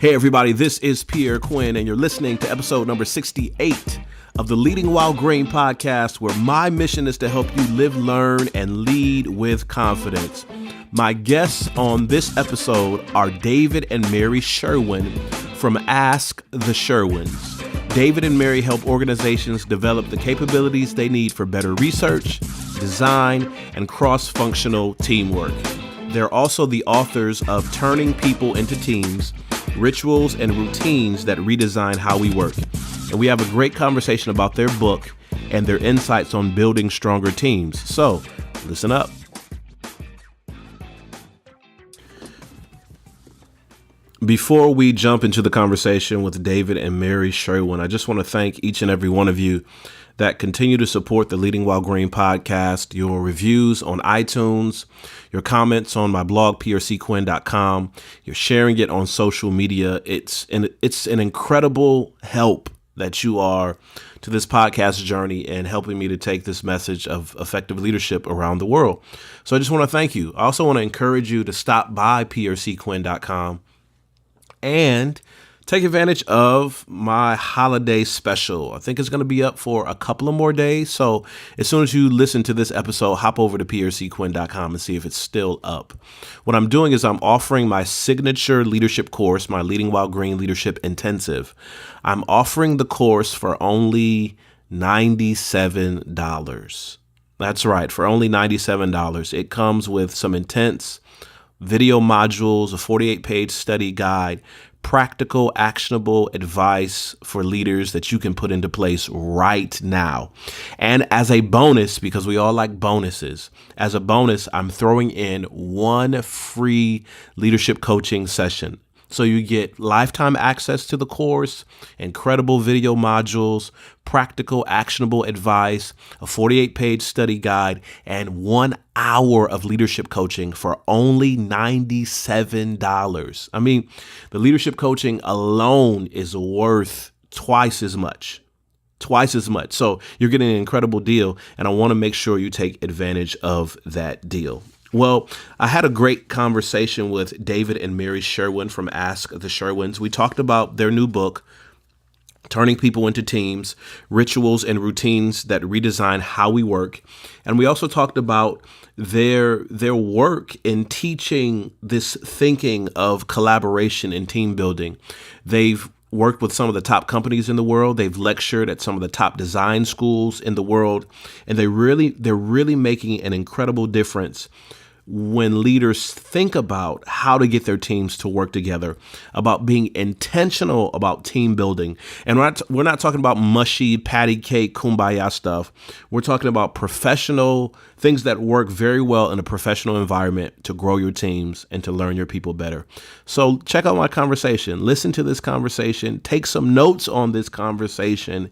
Hey everybody, this is Pierre Quinn, and you're listening to episode number 68 of the Leading While Green podcast, where my mission is to help you live, learn, and lead with confidence. My guests on this episode are David and Mary Sherwin from Ask The Sherwins. David and Mary help organizations develop the capabilities they need for better research, design, and cross-functional teamwork. They're also the authors of Turning People into Teams, Rituals and Routines that Redesign How We Work. And we have a great conversation about their book and their insights on building stronger teams. So, listen up. Before we jump into the conversation with David and Mary Sherwin, I just want to thank each and every one of you that continue to support the Leading While Green podcast, your reviews on iTunes, your comments on my blog, prcquinn.com, you're sharing it on social media. It's an incredible help that you are to this podcast journey and helping me to take this message of effective leadership around the world. So I just want to thank you. I also want to encourage you to stop by prcquinn.com and take advantage of my holiday special. I think it's going to be up for a couple of more days. So as soon as you listen to this episode, hop over to prcquinn.com and see if it's still up. What I'm doing is I'm offering my signature leadership course, my Leading While Green Leadership Intensive. I'm offering the course for only $97. That's right, for only $97. It comes with some intense video modules, a 48-page study guide, practical, actionable advice for leaders that you can put into place right now. And as a bonus, because we all like bonuses, as a bonus, I'm throwing in one free leadership coaching session. So you get lifetime access to the course, incredible video modules, practical, actionable advice, a 48-page study guide, and 1 hour of leadership coaching for only $97. I mean, the leadership coaching alone is worth twice as much. So you're getting an incredible deal, and I want to make sure you take advantage of that deal. Well, I had a great conversation with David and Mary Sherwin from Ask The Sherwins. We talked about their new book, Turning People into Teams, Rituals and Routines that Redesign How We Work. And we also talked about their work in teaching this thinking of collaboration and team building. They've worked with some of the top companies in the world. They've lectured at some of the top design schools in the world. And they're really making an incredible difference when leaders think about how to get their teams to work together, about being intentional about team building. And we're not talking about mushy patty cake kumbaya stuff. We're talking about professional things that work very well in a professional environment to grow your teams and to learn your people better. So check out my conversation, listen to this conversation, take some notes on this conversation,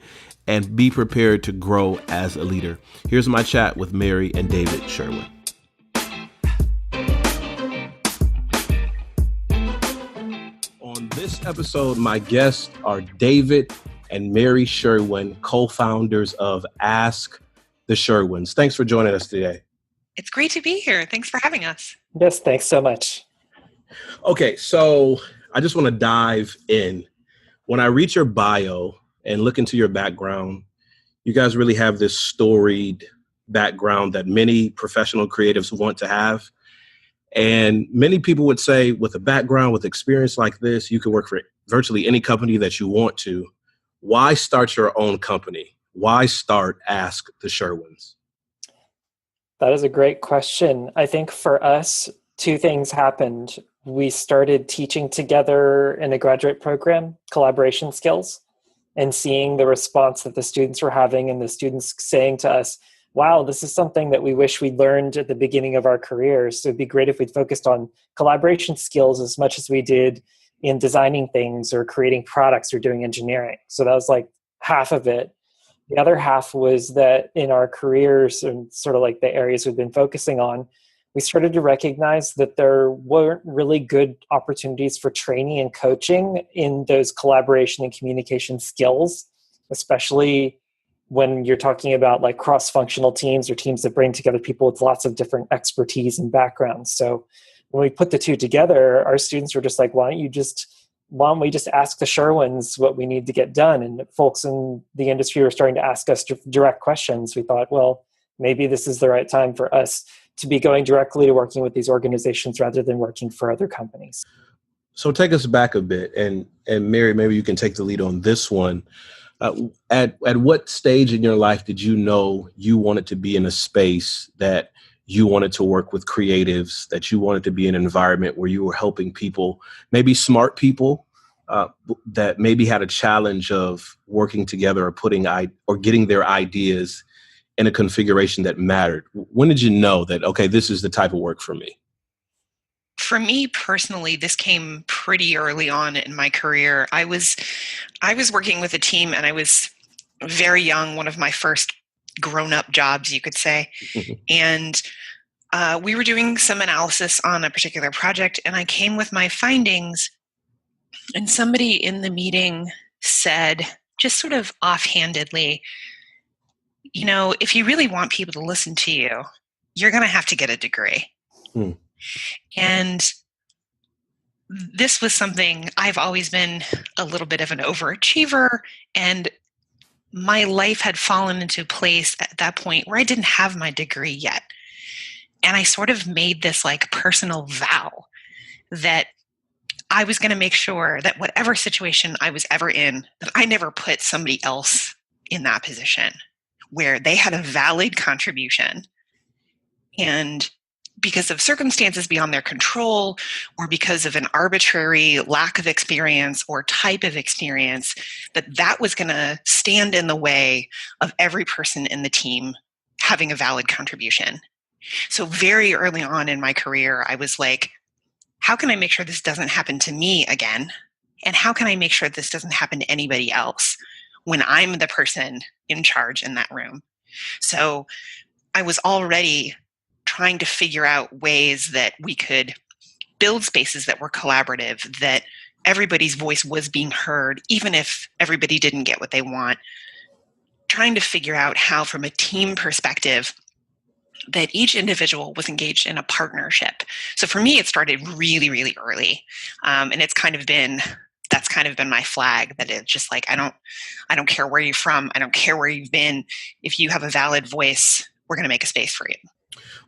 and be prepared to grow as a leader. Here's my chat with Mary and David Sherwin. On this episode, my guests are David and Mary Sherwin, co-founders of Ask The Sherwins. Thanks for joining us today. It's great to be here. Thanks for having us. Yes, thanks so much. Okay, so I just want to dive in. When I read your bio and look into your background, you guys really have this storied background that many professional creatives want to have. And many people would say with a background, with experience like this, you can work for virtually any company that you want to. Why start your own company? Why start Ask The Sherwins? That is a great question. I think for us, two things happened. We started teaching together in a graduate program, collaboration skills, and seeing the response that the students were having and the students saying to us, wow, this is something that we wish we'd learned at the beginning of our careers. So it'd be great if we'd focused on collaboration skills as much as we did in designing things or creating products or doing engineering. So that was like half of it. The other half was that in our careers and sort of like the areas we've been focusing on, we started to recognize that there weren't really good opportunities for training and coaching in those collaboration and communication skills, especially when you're talking about like cross-functional teams or teams that bring together people with lots of different expertise and backgrounds. So when we put the two together, our students were just like, why don't you just why don't we just ask the Sherwins what we need to get done? And folks in the industry were starting to ask us direct questions. We thought, well, maybe this is the right time for us to be going directly to working with these organizations rather than working for other companies. So take us back a bit, and Mary, maybe you can take the lead on this one. At what stage in your life did you know you wanted to be in a space that you wanted to work with creatives, that you wanted to be in an environment where you were helping people, maybe smart people that maybe had a challenge of working together or getting their ideas in a configuration that mattered? When did you know that, okay, this is the type of work for me? For me personally, this came pretty early on in my career. I was working with a team, and I was very young, one of my first grown-up jobs, you could say. And we were doing some analysis on a particular project, and I came with my findings, and somebody in the meeting said, just sort of offhandedly, if you really want people to listen to you, you're going to have to get a degree. And this was something, I've always been a little bit of an overachiever, and my life had fallen into place at that point where I didn't have my degree yet. And I sort of made this like personal vow that I was going to make sure that whatever situation I was ever in, that I never put somebody else in that position where they had a valid contribution, and because of circumstances beyond their control, or because of an arbitrary lack of experience or type of experience, that was going to stand in the way of every person in the team having a valid contribution. So very early on in my career, I was like, how can I make sure this doesn't happen to me again? And how can I make sure this doesn't happen to anybody else when I'm the person in charge in that room? So I was already trying to figure out ways that we could build spaces that were collaborative, that everybody's voice was being heard, even if everybody didn't get what they want. Trying to figure out how, from a team perspective, that each individual was engaged in a partnership. So for me, it started really, really early. And that's kind of been my flag, that it's just like, I don't care where you're from. I don't care where you've been. If you have a valid voice, we're going to make a space for you.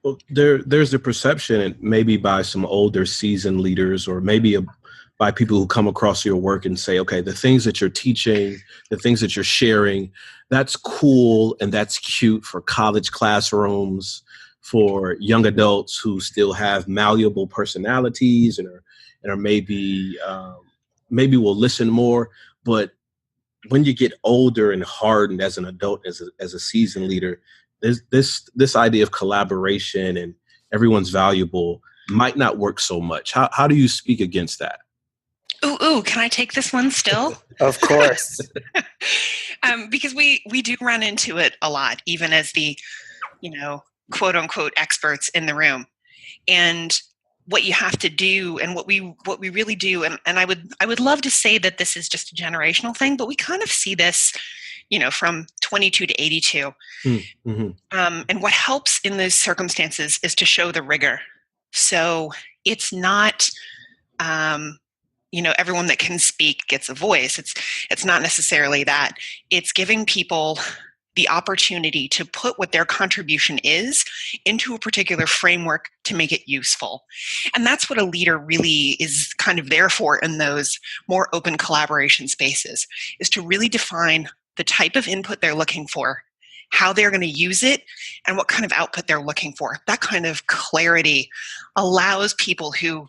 Well, there's the perception, and maybe by some older seasoned leaders, or maybe by people who come across your work and say, okay, the things that you're teaching, the things that you're sharing, that's cool and that's cute for college classrooms, for young adults who still have malleable personalities and are maybe will listen more. But when you get older and hardened as an adult, as a seasoned leader, there's this idea of collaboration and everyone's valuable might not work so much. How do you speak against that? Ooh, can I take this one still? Of course. Because we do run into it a lot, even as the, quote unquote experts in the room. And what you have to do, and what we really do, and I would love to say that this is just a generational thing, but we kind of see this, from 22 to 82. Mm-hmm. And what helps in those circumstances is to show the rigor. So it's not, everyone that can speak gets a voice. It's not necessarily that. It's giving people the opportunity to put what their contribution is into a particular framework to make it useful. And that's what a leader really is kind of there for in those more open collaboration spaces, is to really define the type of input they're looking for, how they're going to use it, and what kind of output they're looking for. That kind of clarity allows people who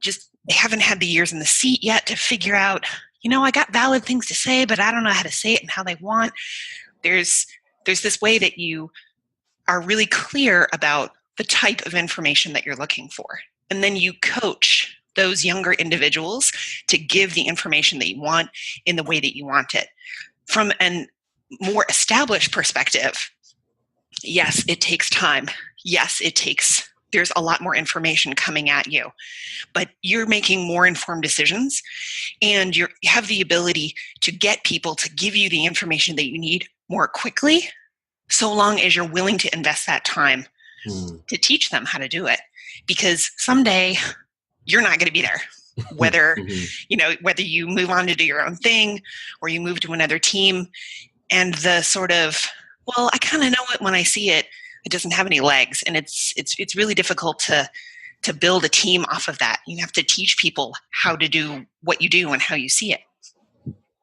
just haven't had the years in the seat yet to figure out, I got valid things to say, but I don't know how to say it and how they want. There's this way that you are really clear about the type of information that you're looking for. And then you coach those younger individuals to give the information that you want in the way that you want it. From a more established perspective, yes, it takes time. Yes, there's a lot more information coming at you, but you're making more informed decisions, and you have the ability to get people to give you the information that you need more quickly, so long as you're willing to invest that time to teach them how to do it. Because someday you're not going to be there. whether, Mhm. whether you move on to do your own thing or you move to another team, and the sort of, well, I kind of know it when I see it. It doesn't have any legs, and it's really difficult to build a team off of that. You have to teach people how to do what you do and how you see it.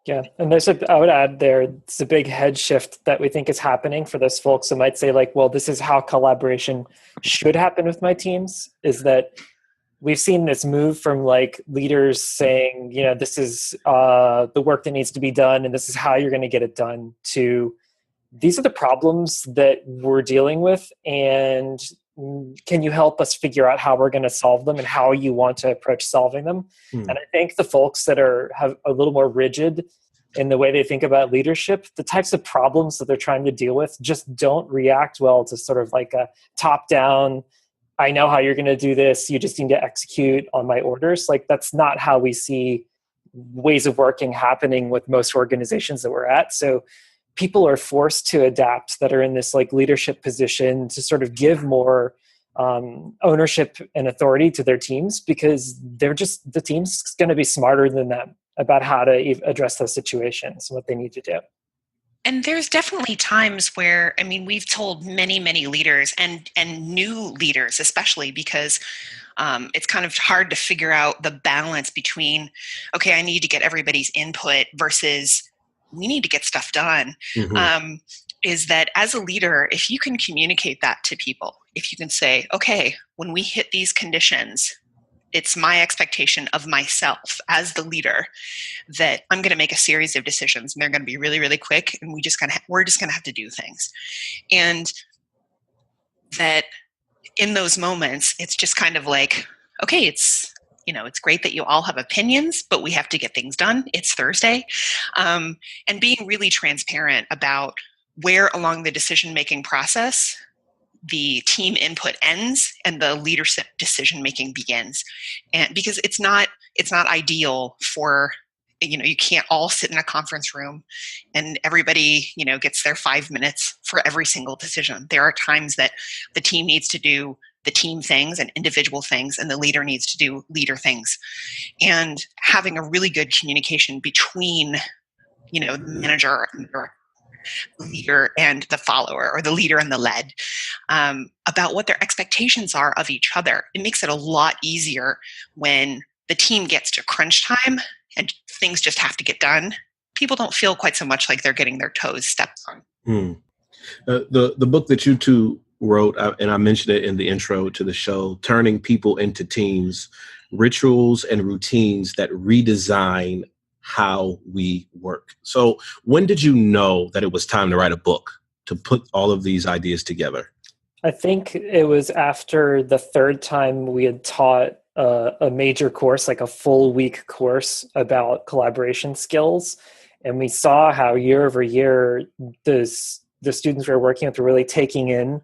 Yeah, and I would add it's a big head shift that we think is happening for those folks who might say like, well, this is how collaboration should happen with my teams, is that we've seen this move from like leaders saying, this is the work that needs to be done and this is how you're going to get it done, to these are the problems that we're dealing with, and can you help us figure out how we're going to solve them and how you want to approach solving them? Mm. And I think the folks that have a little more rigid in the way they think about leadership, the types of problems that they're trying to deal with just don't react well to sort of like a top-down, I know how you're going to do this, you just need to execute on my orders. Like, that's not how we see ways of working happening with most organizations that we're at. So people are forced to adapt that are in this like leadership position to sort of give more ownership and authority to their teams, because the team's going to be smarter than them about how to address those situations and what they need to do. And there's definitely times where, we've told many, many leaders and new leaders, especially because it's kind of hard to figure out the balance between, okay, I need to get everybody's input versus we need to get stuff done. Mhm. Is that as a leader, if you can communicate that to people, if you can say, okay, when we hit these conditions, it's my expectation of myself as the leader that I'm going to make a series of decisions and they're going to be really, really quick. And we're just going to have to do things. And that in those moments, it's just kind of like, okay, it's great that you all have opinions, but we have to get things done. It's Thursday. And being really transparent about where along the decision-making process the team input ends and the leadership decision-making begins. And because it's not ideal for, you can't all sit in a conference room and everybody, gets their 5 minutes for every single decision. There are times that the team needs to do the team things and individual things, and the leader needs to do leader things. And having a really good communication between, the manager and the leader and the follower, or the leader and the led, about what their expectations are of each other. It makes it a lot easier when the team gets to crunch time and things just have to get done. People don't feel quite so much like they're getting their toes stepped on. The book that you two wrote, and I mentioned it in the intro to the show, Turning People into Teams, Rituals and Routines That Redesign How We Work. So when did you know that it was time to write a book to put all of these ideas together? I think it was after the third time we had taught a major course, like a full week course about collaboration skills. And we saw how year over year, the students we were working with were really taking in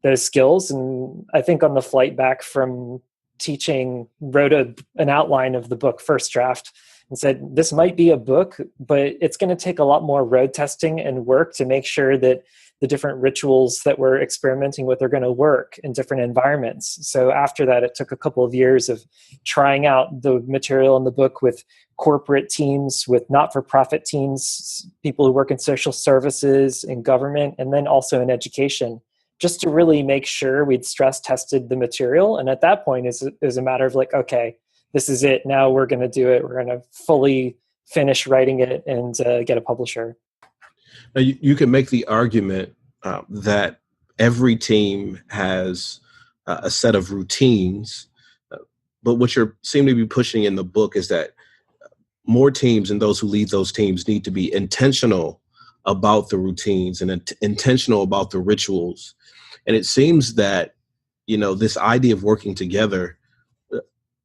those skills. And I think on the flight back from teaching, wrote an outline of the book, first draft, and said, this might be a book, but it's going to take a lot more road testing and work to make sure that the different rituals that we're experimenting with are going to work in different environments. So after that, it took a couple of years of trying out the material in the book with corporate teams, with not-for-profit teams, people who work in social services, in government, and then also in education, just to really make sure we'd stress tested the material. And at that point, it was a matter of like, okay, this is it. Now we're going to do it. We're going to fully finish writing it and get a publisher. Now, you can make the argument that every team has a set of routines, but what you seem to be pushing in the book is that more teams and those who lead those teams need to be intentional about the routines and intentional about the rituals. And it seems that, this idea of working together,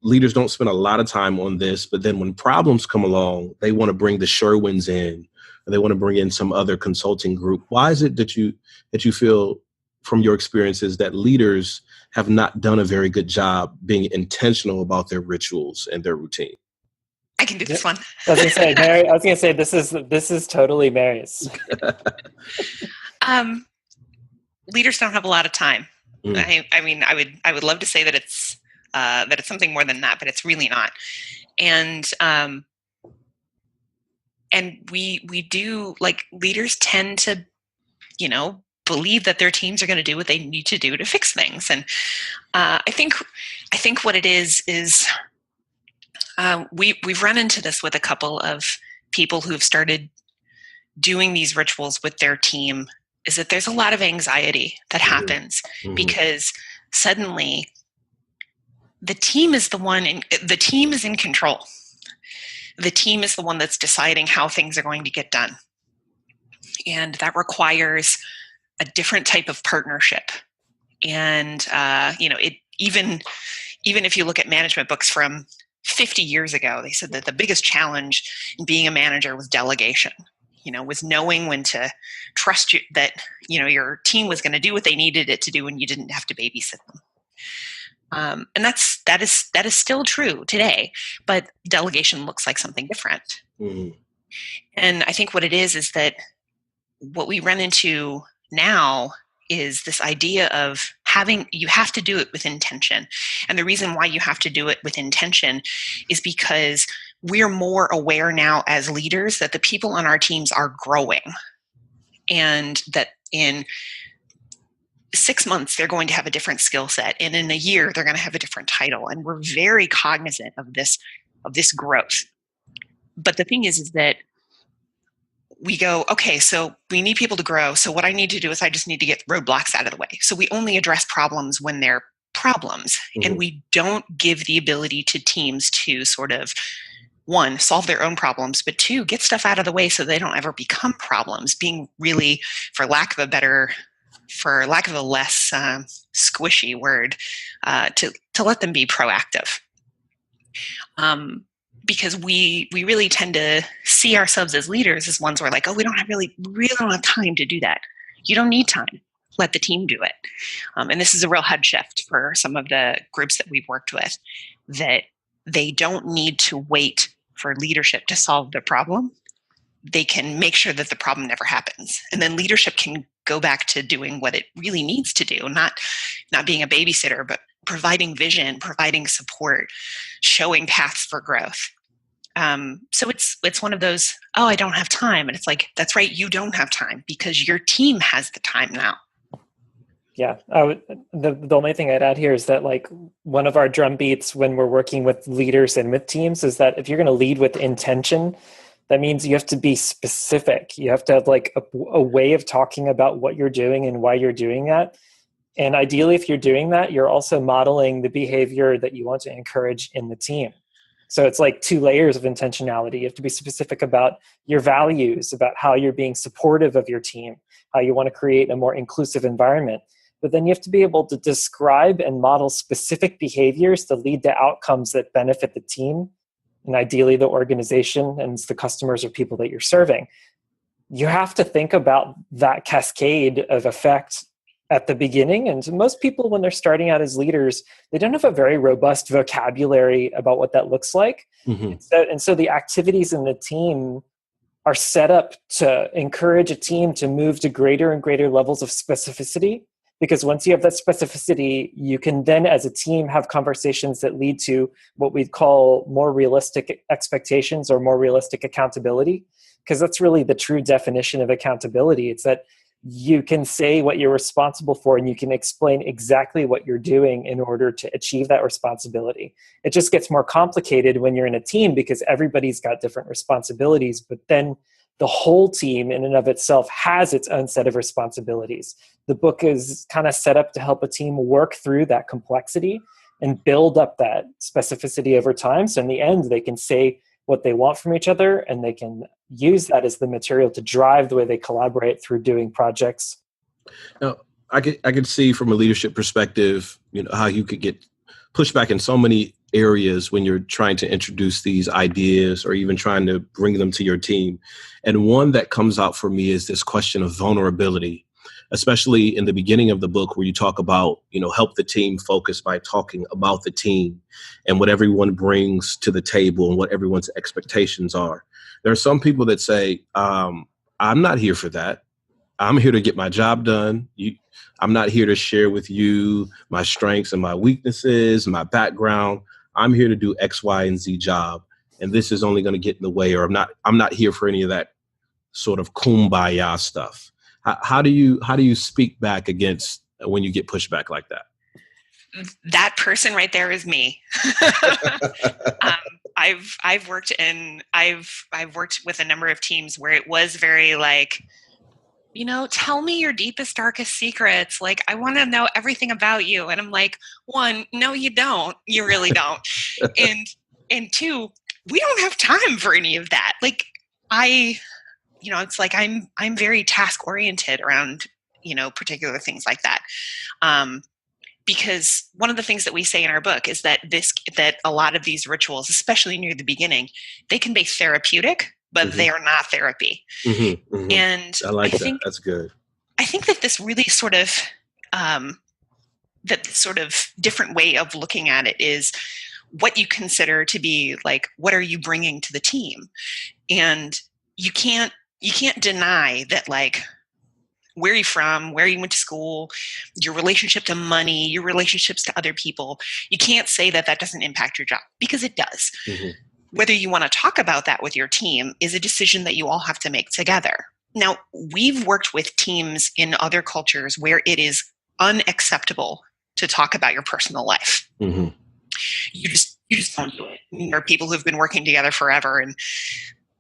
leaders don't spend a lot of time on this, but then when problems come along, they want to bring the Sherwins in, or they want to bring in some other consulting group. Why is it that you feel from your experiences that leaders have not done a very good job being intentional about their rituals and their routine? I can do this one. I was going to say, Mary. I was going to say this is totally Mary's. Leaders don't have a lot of time. I would love to say that it's something more than that, but it's really not. And we do, like, leaders tend to, believe that their teams are going to do what they need to do to fix things. And I think what it is we've run into this with a couple of people who've started doing these rituals with their team, is that there's a lot of anxiety that happens because suddenly the team is the team is in control. The team is the one that's deciding how things are going to get done. And that requires a different type of partnership. And, it even if you look at management books from 50 years ago, they said that the biggest challenge in being a manager was delegation, was knowing when to trust you that, your team was going to do what they needed it to do and you didn't have to babysit them. And that is still true today, but delegation looks like something different. And I think what it is that what we run into now is this idea of you have to do it with intention. And the reason why you have to do it with intention is because we're more aware now as leaders that the people on our teams are growing, and that in 6 months they're going to have a different skill set, and in a year they're going to have a different title. And we're very cognizant of this growth. But the thing is that we go, okay, so we need people to grow. So what I need to do is I just need to get roadblocks out of the way. So we only address problems when they're problems. And we don't give the ability to teams to sort of, one, solve their own problems, but two, get stuff out of the way so they don't ever become problems, being really, for lack of a less squishy word, to let them be proactive. Because we really tend to see ourselves as leaders as ones where, like, oh, we don't have time to do that. You don't need time. Let the team do it. And this is a real head shift for some of the groups that we've worked with, that they don't need to wait for leadership to solve the problem. They can make sure that the problem never happens. And then leadership can go back to doing what it really needs to do, not being a babysitter, but providing vision, providing support, showing paths for growth. So it's one of those, oh, I don't have time. And it's like, that's right, you don't have time because your team has the time now. Yeah. The only thing I'd add here is that, like, one of our drum beats when we're working with leaders and with teams is that if you're going to lead with intention, that means you have to be specific. You have to have, like, a way of talking about what you're doing and why you're doing that. And ideally, if you're doing that, you're also modeling the behavior that you want to encourage in the team. So it's like 2 layers of intentionality. You have to be specific about your values, about how you're being supportive of your team, how you want to create a more inclusive environment. But then you have to be able to describe and model specific behaviors to lead to outcomes that benefit the team and ideally the organization and the customers or people that you're serving. You have to think about that cascade of effect at the beginning. And most people, when they're starting out as leaders, they don't have a very robust vocabulary about what that looks like. And so the activities in the team are set up to encourage a team to move to greater and greater levels of specificity. Because once you have that specificity, you can then, as a team, have conversations that lead to what we call more realistic expectations or more realistic accountability. Because that's really the true definition of accountability. It's that you can say what you're responsible for and you can explain exactly what you're doing in order to achieve that responsibility. It just gets more complicated when you're in a team because everybody's got different responsibilities, but then the whole team in and of itself has its own set of responsibilities. The book is kind of set up to help a team work through that complexity and build up that specificity over time. So in the end, they can say what they want from each other, and they can use that as the material to drive the way they collaborate through doing projects. Now, I could see from a leadership perspective, how you could get pushback in so many areas when you're trying to introduce these ideas or even trying to bring them to your team. And one that comes out for me is this question of vulnerability, especially in the beginning of the book where you talk about, help the team focus by talking about the team and what everyone brings to the table and what everyone's expectations are. There are some people that say, I'm not here for that. I'm here to get my job done. I'm not here to share with you my strengths and my weaknesses, my background. I'm here to do X, Y, and Z job. and this is only going to get in the way, or I'm not here for any of that sort of kumbaya stuff. How do you speak back against when you get pushback like that? That person right there is me. I've worked with a number of teams where it was very like, tell me your deepest, darkest secrets. Like, I want to know everything about you. And I'm like, one, no, you don't. You really don't. and two, we don't have time for any of that. Like, it's like I'm very task oriented around, particular things like that. Because one of the things that we say in our book is that a lot of these rituals, especially near the beginning, they can be therapeutic, but they are not therapy. Mm-hmm, mm-hmm. And I like that. That's good. I think that this really sort of different way of looking at it is what you consider to be like, what are you bringing to the team? And you can't deny that, like, where you're from, where you went to school, your relationship to money, your relationships to other people. You can't say that doesn't impact your job, because it does. Mm-hmm. Whether you want to talk about that with your team is a decision that you all have to make together. Now, we've worked with teams in other cultures where it is unacceptable to talk about your personal life. Mm-hmm. You just don't do it. There are people who've been working together forever, and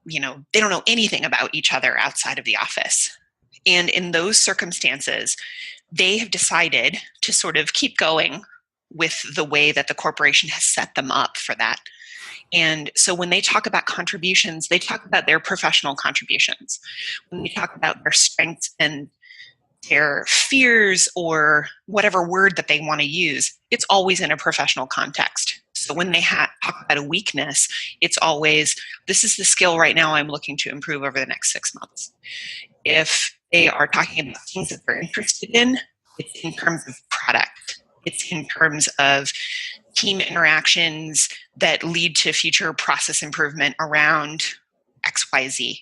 they don't know anything about each other outside of the office. And in those circumstances, they have decided to sort of keep going with the way that the corporation has set them up for that. And so when they talk about contributions, they talk about their professional contributions. When they talk about their strengths and their fears, or whatever word that they want to use, it's always in a professional context. So when they talk about a weakness, it's always, this is the skill right now I'm looking to improve over the next 6 months. If they are talking about things that they're interested in, it's in terms of product. It's in terms of team interactions that lead to future process improvement around XYZ.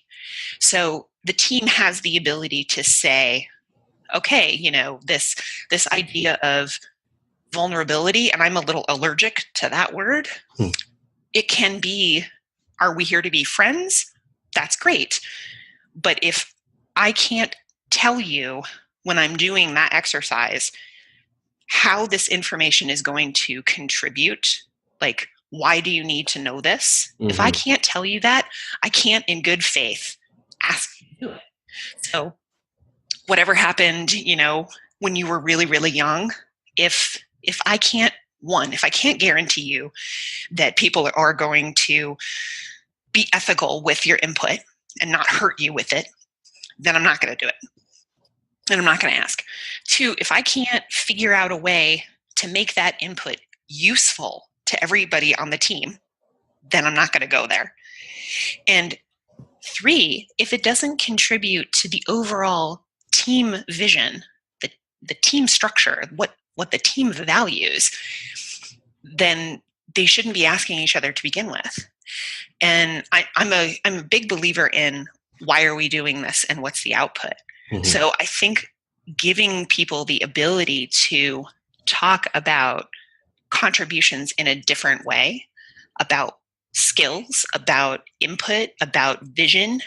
So the team has the ability to say, okay, this idea of vulnerability, and I'm a little allergic to that word. It can be, are we here to be friends? That's great. But if I can't tell you when I'm doing that exercise how this information is going to contribute, like, why do you need to know this? Mm-hmm. If I can't tell you that, I can't in good faith ask you to do it. So whatever happened, when you were really, really young, if I can't guarantee you that people are going to be ethical with your input and not hurt you with it, then I'm not going to do it. And I'm not going to ask. 2, if I can't figure out a way to make that input useful to everybody on the team, then I'm not going to go there. And 3, if it doesn't contribute to the overall team vision, the team structure, what the team values, then they shouldn't be asking each other to begin with. And I'm a big believer in, why are we doing this and what's the output? Mm-hmm. So I think giving people the ability to talk about contributions in a different way, about skills, about input, about vision,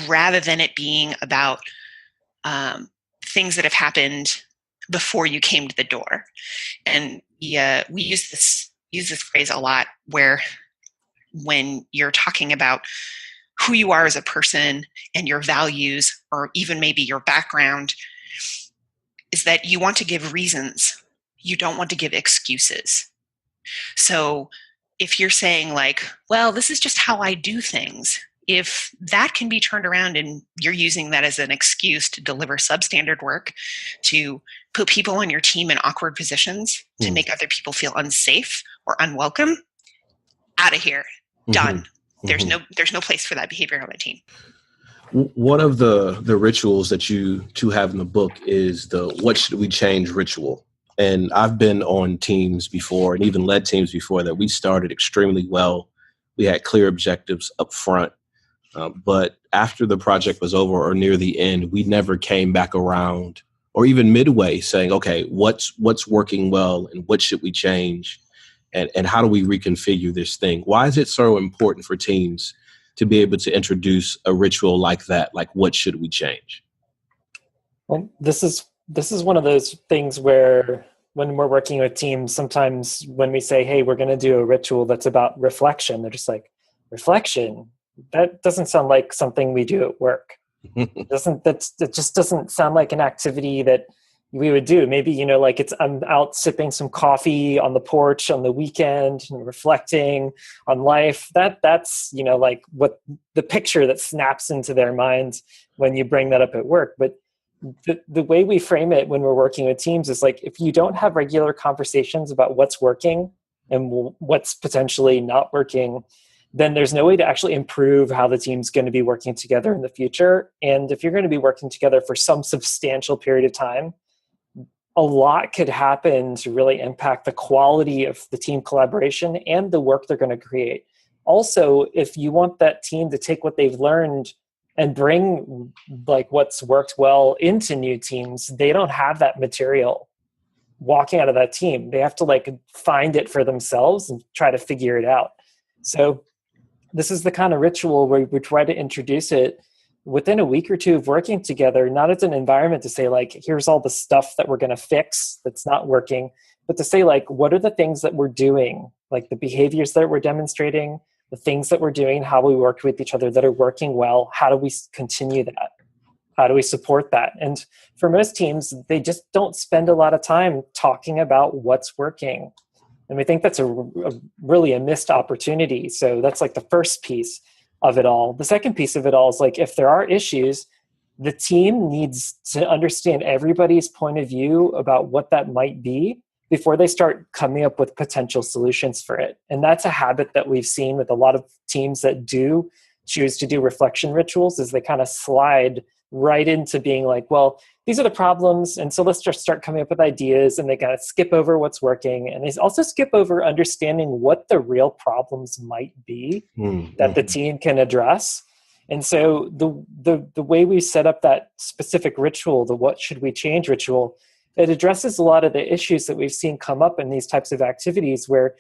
rather than it being about things that have happened before you came to the door. And we use this phrase a lot, where when you're talking about who you are as a person and your values, or even maybe your background, is that you want to give reasons. You don't want to give excuses. So if you're saying, like, well, this is just how I do things, if that can be turned around and you're using that as an excuse to deliver substandard work, to put people on your team in awkward positions, to make other people feel unsafe or unwelcome, out of here. Done. There's no place for that behavior on the team. One of the rituals that you two have in the book is the "What should we change" ritual. And I've been on teams before, and even led teams before, that we started extremely well. We had clear objectives up front. But after the project was over, or near the end, we never came back around, or even midway, saying, okay, what's working well and what should we change? and how do we reconfigure this thing? Why is it so important for teams to be able to introduce a ritual like that? Like, what should we change? Well, this is one of those things where when we're working with teams, sometimes when we say, hey, we're going to do a ritual that's about reflection, they're just like, reflection? That doesn't sound like something we do at work. That just doesn't sound like an activity that we would do. Maybe, like I'm out sipping some coffee on the porch on the weekend and reflecting on life. That's, like what the picture that snaps into their minds when you bring that up at work. But the way we frame it when we're working with teams is like, if you don't have regular conversations about what's working and what's potentially not working, then there's no way to actually improve how the team's going to be working together in the future. And if you're going to be working together for some substantial period of time, a lot could happen to really impact the quality of the team collaboration and the work they're going to create. Also, if you want that team to take what they've learned and bring like what's worked well into new teams, they don't have that material walking out of that team. They have to like find it for themselves and try to figure it out. So this is the kind of ritual where we try to introduce it within a week or two of working together, not as an environment to say like, here's all the stuff that we're going to fix that's not working, but to say like, what are the things that we're doing? Like the behaviors that we're demonstrating, the things that we're doing, how we work with each other that are working well. How do we continue that? How do we support that? And for most teams, they just don't spend a lot of time talking about what's working. And we think that's really a missed opportunity. So that's like the first piece of it all. The second piece of it all is like, if there are issues, the team needs to understand everybody's point of view about what that might be before they start coming up with potential solutions for it. And that's a habit that we've seen with a lot of teams that do choose to do reflection rituals, is they kind of slide right into being like, well, these are the problems, and so let's just start coming up with ideas, and they kind of skip over what's working, and they also skip over understanding what the real problems might be that the team can address. And so the way we set up that specific ritual, the what should we change ritual, it addresses a lot of the issues that we've seen come up in these types of activities where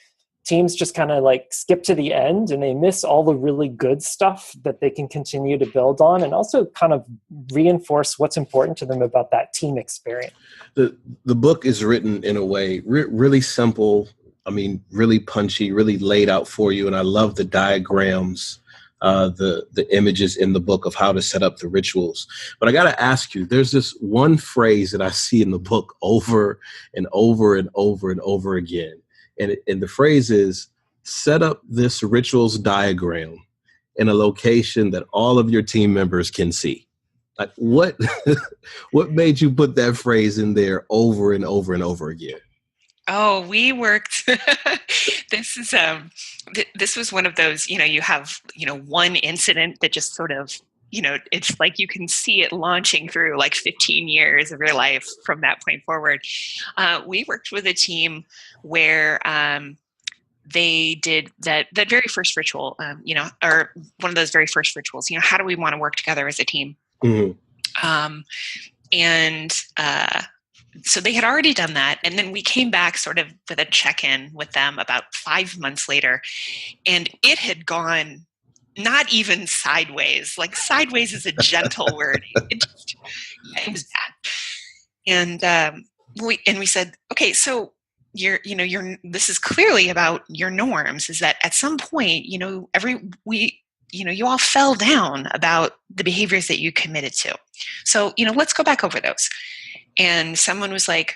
teams just kind of like skip to the end and they miss all the really good stuff that they can continue to build on, and also kind of reinforce what's important to them about that team experience. The book is written in a way really simple. I mean, really punchy, really laid out for you. And I love the diagrams, the images in the book of how to set up the rituals. But I got to ask you, there's this one phrase that I see in the book over and over and over and over again. And the phrase is, set up this rituals diagram in a location that all of your team members can see. Like what made you put that phrase in there over and over and over again? Oh, we worked. This was one of those, you have, one incident that just sort of, it's like you can see it launching through like 15 years of your life from that point forward. We worked with a team where they did that very first ritual, or one of those very first rituals, how do we want to work together as a team? Mm-hmm. So they had already done that. And then we came back sort of with a check-in with them about 5 months later, and it had gone not even sideways. Like sideways is a gentle word. It was bad. And we said, okay, so this is clearly about your norms, is that at some point, you all fell down about the behaviors that you committed to. So, let's go back over those. And someone was like,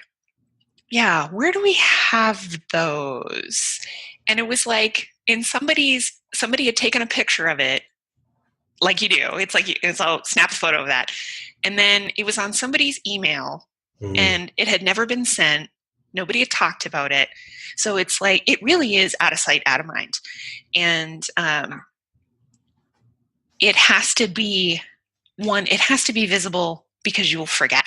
yeah, where do we have those? And it was like somebody had taken a picture of it, like you do. It's all snap a photo of that. And then it was on somebody's email, and it had never been sent. Nobody had talked about it. So it's like, it really is out of sight, out of mind. And it has to be visible because you will forget.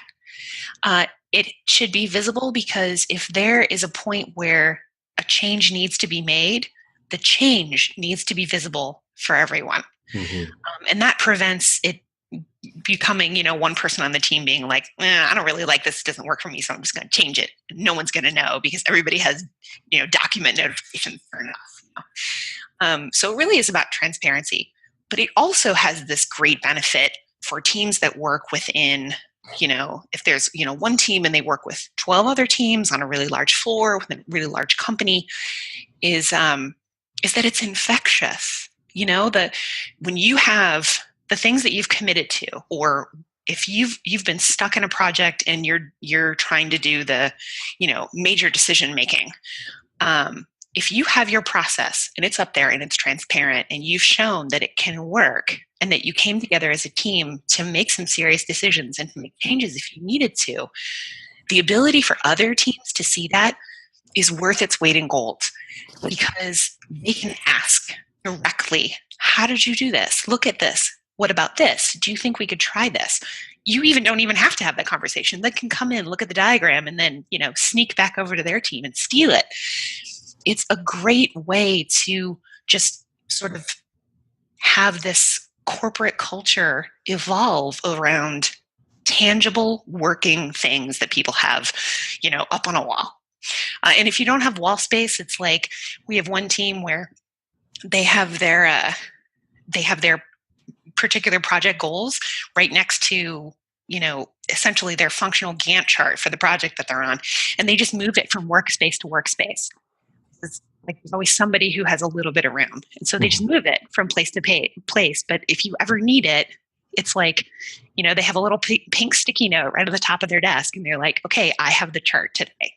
It should be visible because if there is a point where a change needs to be made, the change needs to be visible for everyone. Mm-hmm. And that prevents it becoming, one person on the team being like, I don't really like this. It doesn't work for me. So I'm just going to change it. No one's going to know because everybody has, document notifications turned off. So it really is about transparency, but it also has this great benefit for teams that work within, if there's, one team and they work with 12 other teams on a really large floor with a really large company, is that it's infectious. When you have the things that you've committed to, or if you've been stuck in a project and you're trying to do the, major decision making, if you have your process and it's up there and it's transparent and you've shown that it can work and that you came together as a team to make some serious decisions and to make changes if you needed to, the ability for other teams to see that is worth its weight in gold, because they can ask directly, how did you do this? Look at this. What about this? Do you think we could try this? You don't even have to have that conversation. They can come in, look at the diagram, and then, sneak back over to their team and steal it. It's a great way to just sort of have this corporate culture evolve around tangible working things that people have, up on a wall. And if you don't have wall space, it's like we have one team where they have their particular project goals right next to, essentially their functional Gantt chart for the project that they're on. And they just move it from workspace to workspace. It's like there's always somebody who has a little bit of room. And so they just move it from place to place. But if you ever need it, it's like, they have a little pink sticky note right at the top of their desk. And they're like, okay, I have the chart today.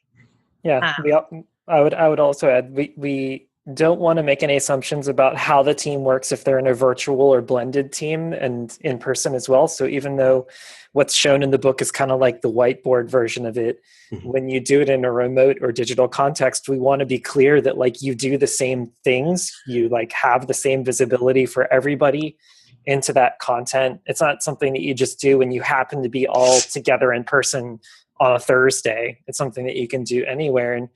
Yeah. I would also add, we don't want to make any assumptions about how the team works if they're in a virtual or blended team and in person as well. So even though what's shown in the book is kind of like the whiteboard version of it, when you do it in a remote or digital context, we want to be clear that like you do the same things, you like have the same visibility for everybody into that content. It's not something that you just do when you happen to be all together in person on a Thursday. It's something that you can do anywhere. And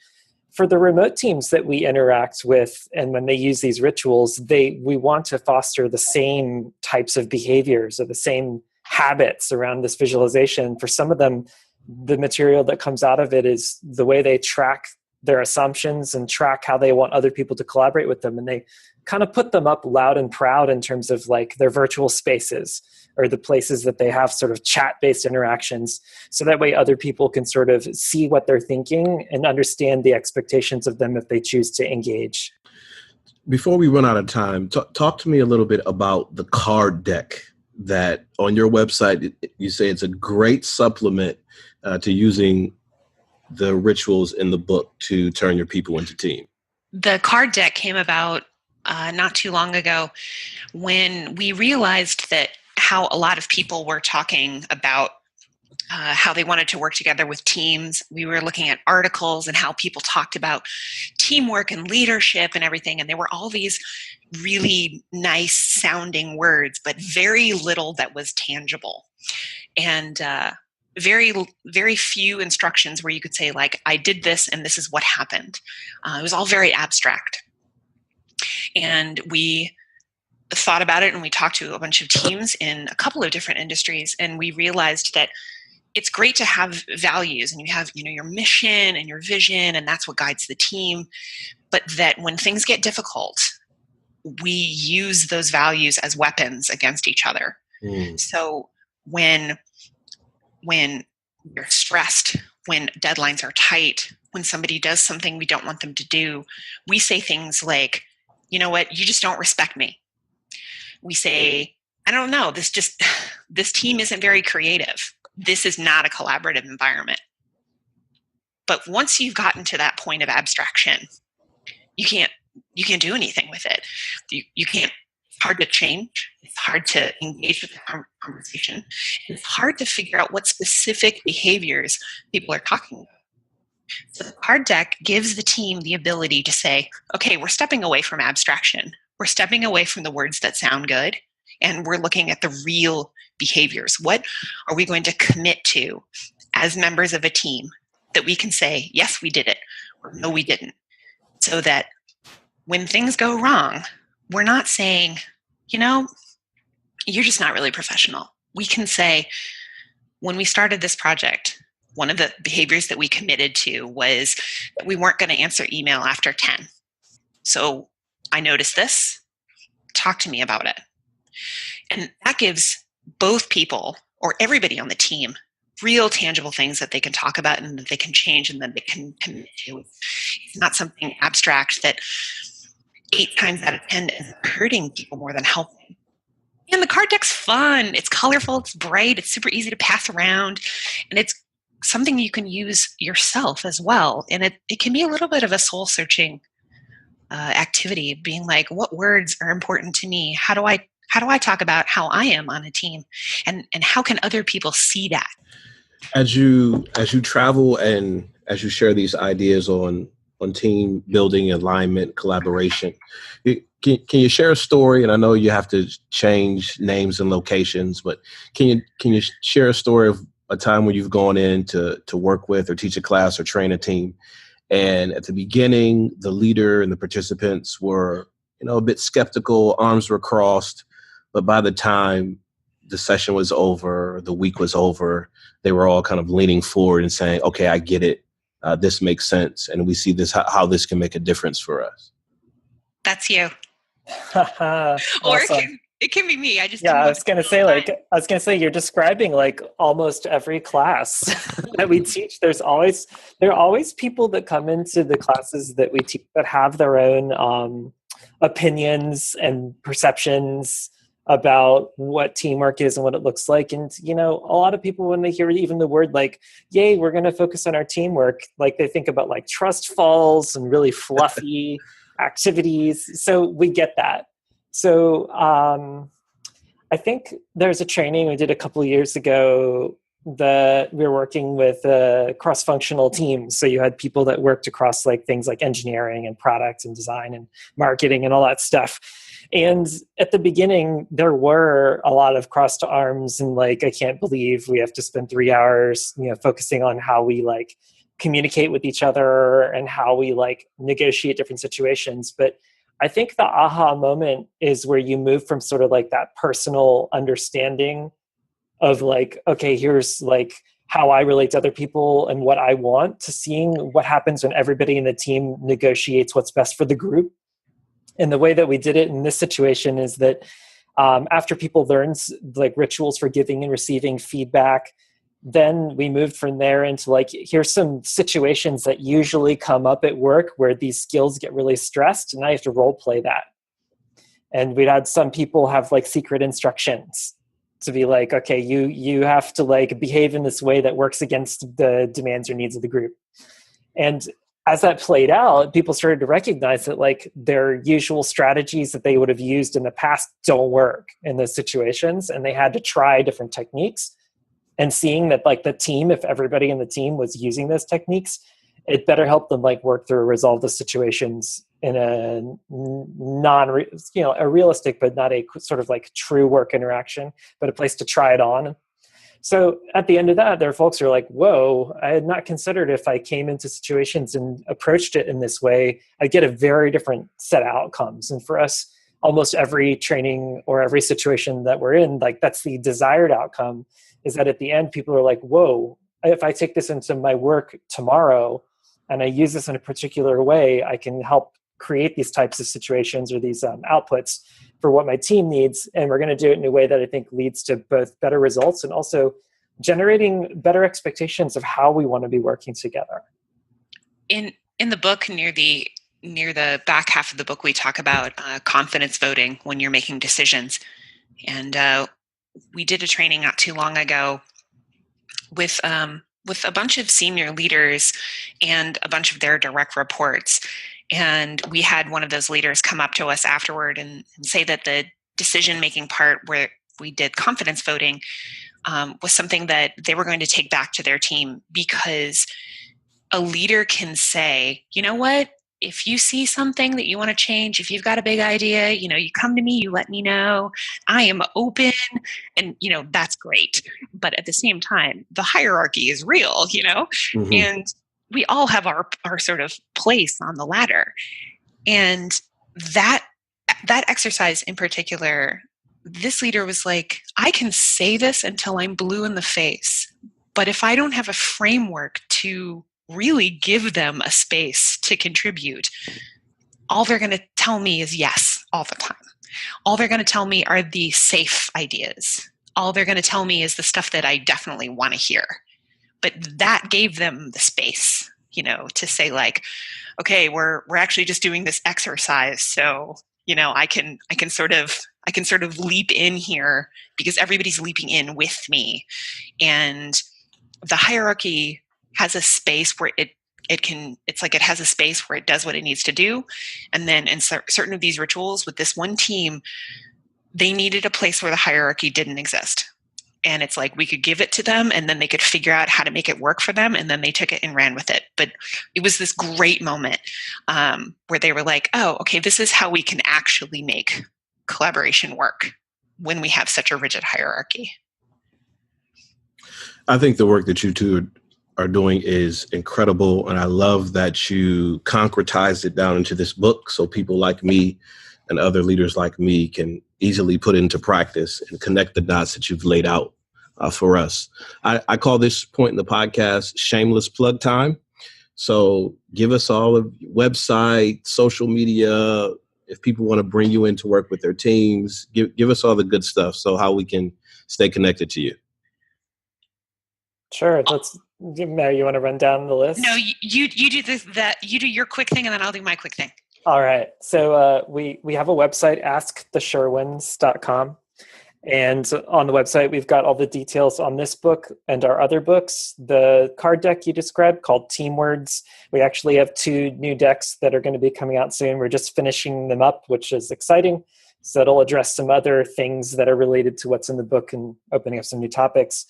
for the remote teams that we interact with, and when they use these rituals, we want to foster the same types of behaviors or the same habits around this visualization. For some of them, the material that comes out of it is the way they track their assumptions and track how they want other people to collaborate with them. And they kind of put them up loud and proud in terms of like their virtual spaces or the places that they have sort of chat-based interactions. So that way other people can sort of see what they're thinking and understand the expectations of them if they choose to engage. Before we run out of time, talk to me a little bit about the card deck that on your website, you say it's a great supplement to using the rituals in the book to turn your people into team. The card deck came about not too long ago when we realized that how a lot of people were talking about how they wanted to work together with teams. We were looking at articles and how people talked about teamwork and leadership and everything. And there were all these really nice sounding words, but very little that was tangible. And very, very few instructions where you could say, like, I did this and this is what happened. It was all very abstract. And we thought about it and we talked to a bunch of teams in a couple of different industries, and we realized that it's great to have values and you have, your mission and your vision, and that's what guides the team. But that when things get difficult, we use those values as weapons against each other. So when you're stressed, when deadlines are tight, when somebody does something we don't want them to do, we say things like, you know what, you just don't respect me. We say, I don't know, this team isn't very creative. This is not a collaborative environment. But once you've gotten to that point of abstraction, you can't do anything with it. You can't. It's hard to change. It's hard to engage with the conversation. It's hard to figure out what specific behaviors people are talking about. So the card deck gives the team the ability to say, okay, we're stepping away from abstraction. We're stepping away from the words that sound good, and we're looking at the real behaviors. What are we going to commit to as members of a team that we can say, yes, we did it, or no, we didn't? So that when things go wrong, we're not saying, you're just not really professional. we can say, when we started this project, one of the behaviors that we committed to was that we weren't going to answer email after 10. So I noticed this. Talk to me about it. And that gives both people or everybody on the team real tangible things that they can talk about and that they can change and that they can commit to. It's not something abstract that 8 times out of 10 is hurting people more than helping. And the card deck's fun. It's colorful. It's bright. It's super easy to pass around. And it's something you can use yourself as well. And it can be a little bit of a soul-searching activity, being like, what words are important to me? How do I talk about how I am on a team? And how can other people see that? As you travel and as you share these ideas on team building, alignment, collaboration, can you share a story? And I know you have to change names and locations, but can you share a story of a time when you've gone in to work with or teach a class or train a team, and at the beginning the leader and the participants were a bit skeptical, arms were crossed, but by the time the session was over, the week was over, they were all kind of leaning forward and saying, okay, I get it. This makes sense. And we see this, how this can make a difference for us. That's you. Awesome. Or it can be me. I was going to say, you're describing like almost every class that we teach. There are always people that come into the classes that we teach that have their own opinions and perceptions about what teamwork is and what it looks like. And, a lot of people, when they hear even the word like, yay, we're going to focus on our teamwork, like they think about like trust falls and really fluffy activities. So we get that. So I think there's a training we did a couple of years ago that we were working with cross-functional teams. So you had people that worked across like things like engineering and product and design and marketing and all that stuff. And at the beginning, there were a lot of crossed arms and like, I can't believe we have to spend 3 hours, focusing on how we like communicate with each other and how we like negotiate different situations. But I think the aha moment is where you move from sort of like that personal understanding of like, okay, here's like how I relate to other people and what I want, to seeing what happens when everybody in the team negotiates what's best for the group. And the way that we did it in this situation is that after people learn like rituals for giving and receiving feedback, then we moved from there into like, here's some situations that usually come up at work where these skills get really stressed, and now you have to role play that. And we'd had some people have like secret instructions to be like, okay, you have to like behave in this way that works against the demands or needs of the group. And as that played out, people started to recognize that like their usual strategies that they would have used in the past don't work in those situations, and they had to try different techniques. And seeing that like the team, if everybody in the team was using those techniques, it better help them like work through, resolve the situations in a a realistic, but not a sort of like true work interaction, but a place to try it on. So at the end of that, there are folks who are like, whoa, I had not considered if I came into situations and approached it in this way, I'd get a very different set of outcomes. And for us, almost every training or every situation that we're in, like that's the desired outcome, is that at the end, people are like, whoa, if I take this into my work tomorrow and I use this in a particular way, I can help create these types of situations or these outputs for what my team needs. And we're going to do it in a way that I think leads to both better results and also generating better expectations of how we want to be working together. In the book, near the back half of the book, we talk about confidence voting when you're making decisions. And we did a training not too long ago with a bunch of senior leaders and a bunch of their direct reports. And we had one of those leaders come up to us afterward and say that the decision-making part where we did confidence voting was something that they were going to take back to their team, because a leader can say, you know what? If you see something that you want to change, if you've got a big idea, you come to me, you let me know. I am open, and that's great. But at the same time, the hierarchy is real, Mm-hmm. and we all have our sort of place on the ladder. And that exercise in particular this leader was like, I can say this until I'm blue in the face, but if I don't have a framework to really give them a space to contribute, all they're going to tell me is yes all the time. All they're going to tell me are the safe ideas. All they're going to tell me is the stuff that I definitely want to hear. But that gave them the space, to say like, okay, we're actually just doing this exercise. So, I can sort of leap in here because everybody's leaping in with me. And the hierarchy has a space where it has a space where it does what it needs to do. And then in certain of these rituals with this one team, they needed a place where the hierarchy didn't exist. And it's like we could give it to them and then they could figure out how to make it work for them. And then they took it and ran with it. But it was this great moment where they were like, oh, okay, this is how we can actually make collaboration work when we have such a rigid hierarchy. I think the work that you two are doing is incredible. And I love that you concretized it down into this book so people like me and other leaders like me can easily put into practice and connect the dots that you've laid out for us. I call this point in the podcast shameless plug time. So give us all of your website, social media. If people want to bring you in to work with their teams, give us all the good stuff. So how we can stay connected to you. Sure. Mary, you want to run down the list? No, you do you do your quick thing and then I'll do my quick thing. All right. So we have a website, askthesherwins.com. And on the website, we've got all the details on this book and our other books. The card deck you described called Team Words. We actually have 2 new decks that are going to be coming out soon. We're just finishing them up, which is exciting. So it'll address some other things that are related to what's in the book and opening up some new topics.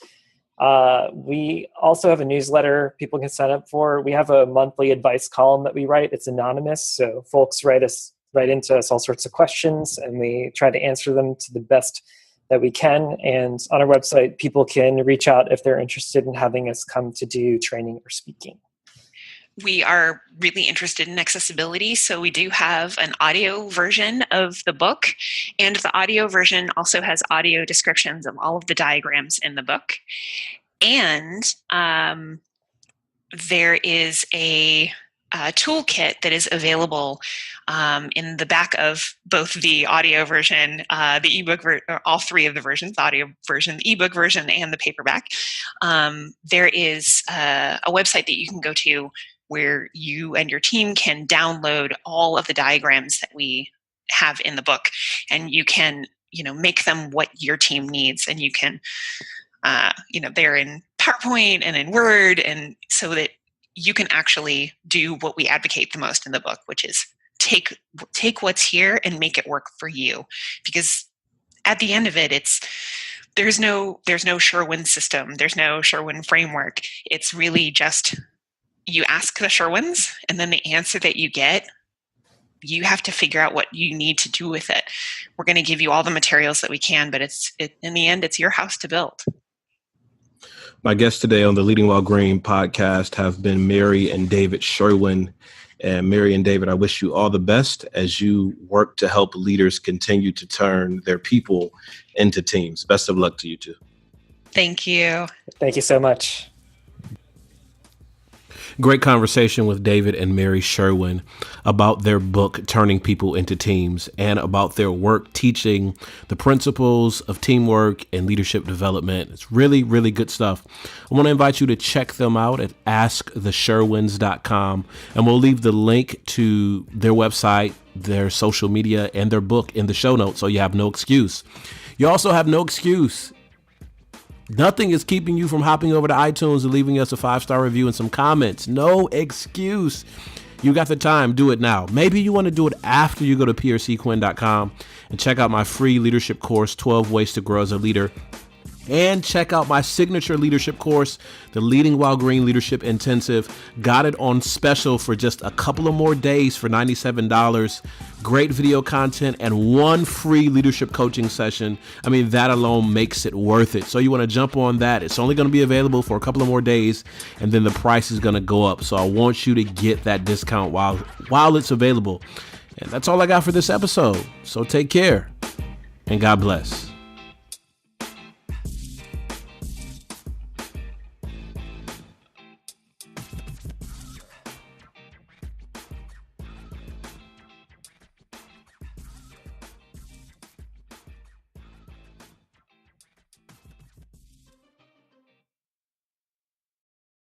We also have a newsletter people can sign up for. We have a monthly advice column that we write. It's anonymous, so folks write into us all sorts of questions, and we try to answer them to the best that we can. And on our website, people can reach out if they're interested in having us come to do training or speaking. We are really interested in accessibility, so we do have an audio version of the book, and the audio version also has audio descriptions of all of the diagrams in the book. And there is a toolkit that is available in the back of both the audio version, the ebook, all 3 of the versions, the audio version, the ebook version, and the paperback. There is a website that you can go to where you and your team can download all of the diagrams that we have in the book, and you can, make them what your team needs, and you can, they're in PowerPoint and in Word, and so that you can actually do what we advocate the most in the book, which is take what's here and make it work for you. Because at the end of it, there's no Sherwin system, there's no Sherwin framework. It's really just you ask the Sherwins, and then the answer that you get, you have to figure out what you need to do with it. We're going to give you all the materials that we can, but in the end, it's your house to build. My guests today on the Leading While Green podcast have been Mary and David Sherwin. And Mary and David, I wish you all the best as you work to help leaders continue to turn their people into teams. Best of luck to you two. Thank you. Thank you so much. Great conversation with David and Mary Sherwin about their book, Turning People into Teams, and about their work teaching the principles of teamwork and leadership development. It's really, really good stuff. I want to invite you to check them out at AskTheSherwins.com, and we'll leave the link to their website, their social media, and their book in the show notes, so you have no excuse. You also have no excuse. Nothing is keeping you from hopping over to iTunes and leaving us a 5-star review and some comments. No excuse. You got the time. Do it now. Maybe you want to do it after you go to prcquinn.com and check out my free leadership course, 12 Ways to Grow as a Leader. And check out my signature leadership course, the Leading While Green Leadership Intensive. Got it on special for just a couple of more days for $97. Great video content and 1 free leadership coaching session. I mean, that alone makes it worth it. So you want to jump on that. It's only going to be available for a couple of more days, and then the price is going to go up. So I want you to get that discount while it's available. And that's all I got for this episode. So take care. and God bless.